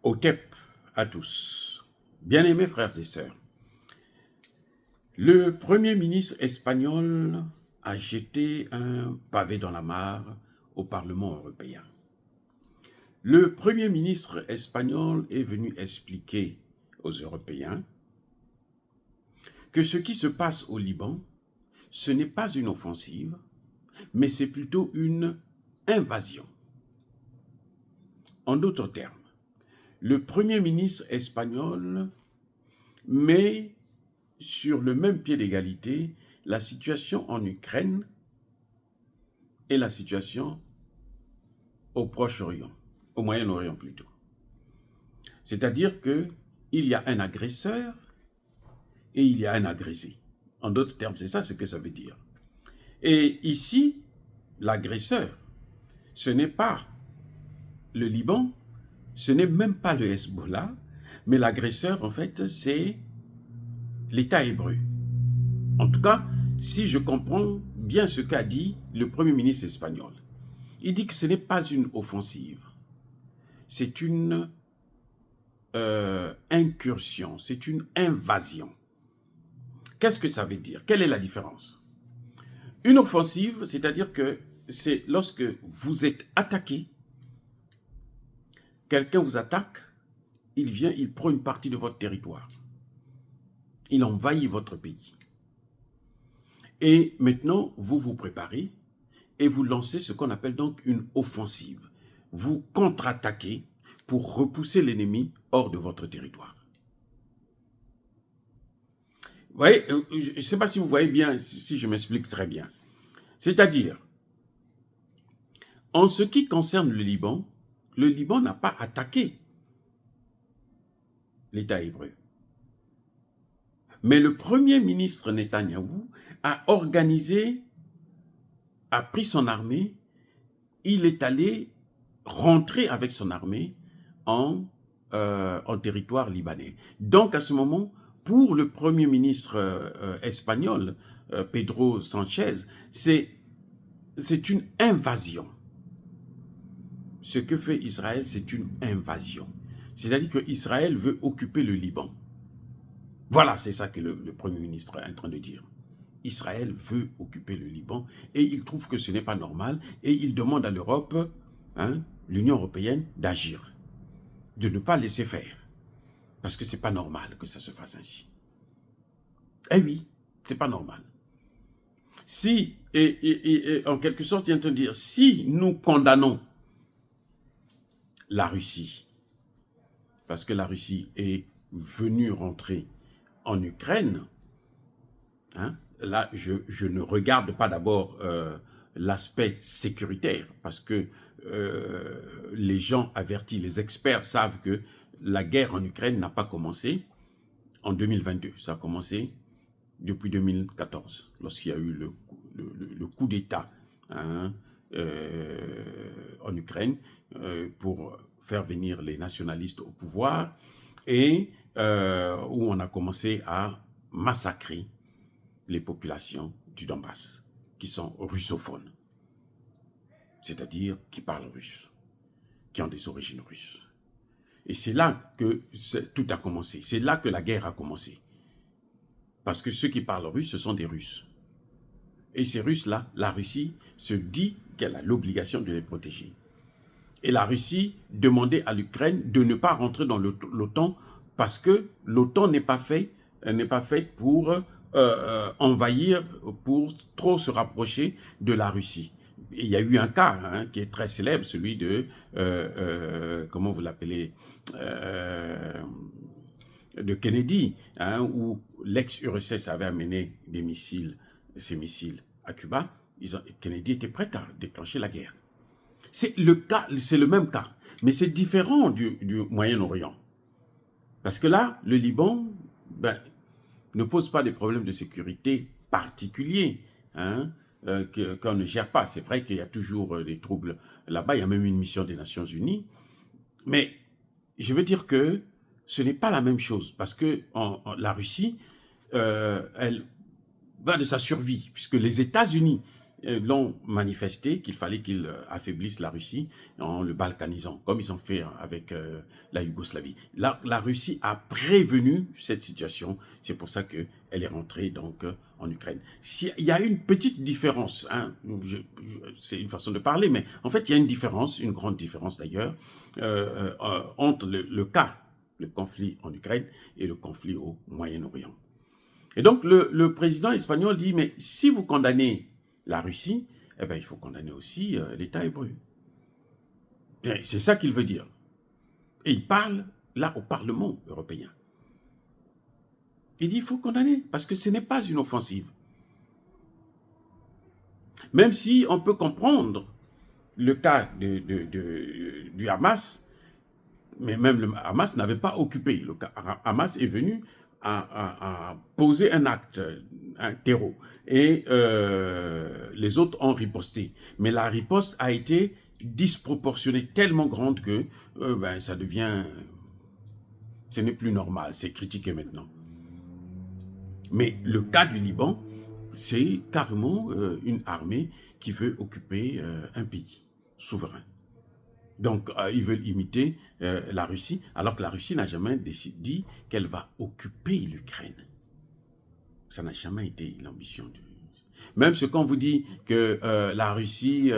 Otep à tous. Bien-aimés frères et sœurs, le Premier ministre espagnol a jeté un pavé dans la mare au Parlement européen. Le Premier ministre espagnol est venu expliquer aux Européens que ce qui se passe au Liban, ce n'est pas une offensive, mais c'est plutôt une invasion. En d'autres termes, le Premier ministre espagnol met sur le même pied d'égalité la situation en Ukraine et la situation au Proche-Orient, au Moyen-Orient plutôt. C'est-à-dire qu'il y a un agresseur et il y a un agressé. En d'autres termes, c'est ça ce que ça veut dire. Et ici, l'agresseur, ce n'est pas le Liban, ce n'est même pas le Hezbollah, mais l'agresseur, en fait, c'est l'État hébreu. En tout cas, si je comprends bien ce qu'a dit le Premier ministre espagnol, il dit que ce n'est pas une offensive, c'est une incursion, c'est une invasion. Qu'est-ce que ça veut dire? Quelle est la différence? Une offensive, c'est-à-dire que c'est lorsque vous êtes attaqué, quelqu'un vous attaque, il vient, il prend une partie de votre territoire. Il envahit votre pays. Et maintenant, vous vous préparez et vous lancez ce qu'on appelle donc une offensive. Vous contre-attaquez pour repousser l'ennemi hors de votre territoire. Vous voyez, je ne sais pas si vous voyez bien, si je m'explique très bien. C'est-à-dire, en ce qui concerne le Liban n'a pas attaqué l'État hébreu. Mais le Premier ministre Netanyahou a organisé, a pris son armée, il est allé rentrer avec son armée en territoire libanais. Donc à ce moment, pour le Premier ministre espagnol, Pedro Sanchez, c'est une invasion. Ce que fait Israël, c'est une invasion. C'est-à-dire qu'Israël veut occuper le Liban. Voilà, c'est ça que le Premier ministre est en train de dire. Israël veut occuper le Liban et il trouve que ce n'est pas normal et il demande à l'Europe, l'Union européenne, d'agir, de ne pas laisser faire. Parce que ce n'est pas normal que ça se fasse ainsi. Eh oui, ce n'est pas normal. Si, et en quelque sorte, il est en train de dire, si nous condamnons la Russie, parce que la Russie est venue rentrer en Ukraine, là, je ne regarde pas d'abord l'aspect sécuritaire, parce que les gens avertis, les experts savent que la guerre en Ukraine n'a pas commencé en 2022. Ça a commencé depuis 2014, lorsqu'il y a eu le coup d'État en Ukraine pour faire venir les nationalistes au pouvoir et où on a commencé à massacrer les populations du Donbass, qui sont russophones, c'est-à-dire qui parlent russe, qui ont des origines russes. Et c'est là que tout a commencé, c'est là que la guerre a commencé. Parce que ceux qui parlent russe, ce sont des Russes. Et ces Russes-là, la Russie se dit qu'elle a l'obligation de les protéger. Et la Russie demandait à l'Ukraine de ne pas rentrer dans l'OTAN parce que l'OTAN n'est pas faite pour envahir, pour trop se rapprocher de la Russie. Et il y a eu un cas qui est très célèbre, celui de, comment vous l'appelez, de Kennedy, où l'ex-URSS avait amené ses missiles à Cuba. Kennedy était prêt à déclencher la guerre. C'est le même cas, mais c'est différent du Moyen-Orient. Parce que là, le Liban ne pose pas des problèmes de sécurité particuliers qu'on ne gère pas. C'est vrai qu'il y a toujours des troubles là-bas, il y a même une mission des Nations Unies. Mais je veux dire que ce n'est pas la même chose, parce que la Russie, elle va de sa survie, puisque les États-Unis l'ont manifesté qu'il fallait qu'ils affaiblissent la Russie en le balkanisant, comme ils ont fait avec la Yougoslavie. La Russie a prévenu cette situation, c'est pour ça qu'elle est rentrée donc en Ukraine. Il y a une petite différence, hein, c'est une façon de parler, mais en fait il y a une différence, une grande différence d'ailleurs, entre le conflit en Ukraine et le conflit au Moyen-Orient. Et donc, le président espagnol dit, mais si vous condamnez la Russie, eh bien, il faut condamner aussi l'État hébreu. C'est ça qu'il veut dire. Et il parle là au Parlement européen. Il dit, il faut condamner, parce que ce n'est pas une offensive. Même si on peut comprendre le cas du Hamas, mais même le Hamas n'avait pas occupé. Le Hamas est venu à poser un acte, un terreau. Et les autres ont riposté. Mais la riposte a été disproportionnée, tellement grande que ça devient... Ce n'est plus normal, c'est critiqué maintenant. Mais le cas du Liban, c'est carrément une armée qui veut occuper un pays souverain. Donc, ils veulent imiter la Russie, alors que la Russie n'a jamais dit qu'elle va occuper l'Ukraine. Ça n'a jamais été l'ambition du... Même ce qu'on vous dit que la Russie,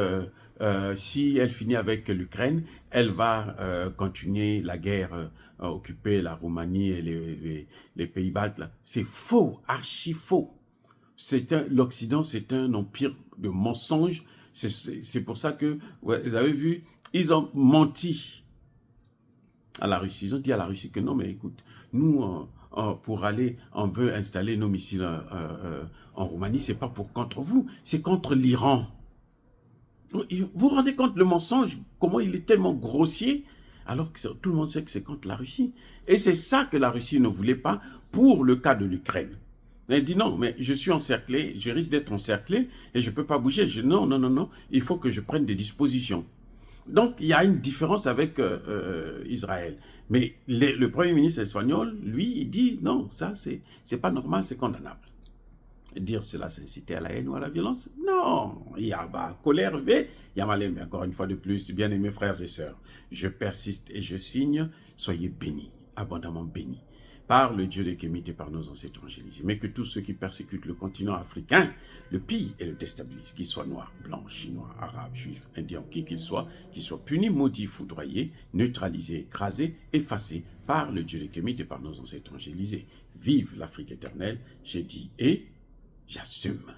si elle finit avec l'Ukraine, elle va continuer la guerre, occuper la Roumanie et les pays baltes. C'est faux, archi faux. L'Occident, c'est un empire de mensonges. C'est pour ça que, ouais, vous avez vu, ils ont menti à la Russie. Ils ont dit à la Russie que non, mais écoute, nous, pour aller, on veut installer nos missiles en Roumanie, c'est pas contre vous, c'est contre l'Iran. Vous vous rendez compte le mensonge, comment il est tellement grossier, alors que tout le monde sait que c'est contre la Russie. Et c'est ça que la Russie ne voulait pas pour le cas de l'Ukraine. Elle dit non, mais je suis encerclé, je risque d'être encerclé et je ne peux pas bouger. Non, non, non, non, il faut que je prenne des dispositions. Donc, il y a une différence avec Israël. Mais le Premier ministre espagnol, lui, il dit non, ça, c'est pas normal, c'est condamnable. Et dire cela, c'est inciter à la haine ou à la violence? Non, il y a colère, il y a mal, mais encore une fois de plus, bien-aimés frères et sœurs, je persiste et je signe, soyez bénis, abondamment bénis, par le Dieu des Kémites et par nos ancêtres évangélisés, mais que tous ceux qui persécutent le continent africain le pillent et le déstabilisent, qu'ils soient noirs, blancs, chinois, arabes, juifs, indiens, qui qu'ils soient punis, maudits, foudroyés, neutralisés, écrasés, effacés par le Dieu des Kémites et par nos ancêtres évangélisés. Vive l'Afrique éternelle, j'ai dit et j'assume.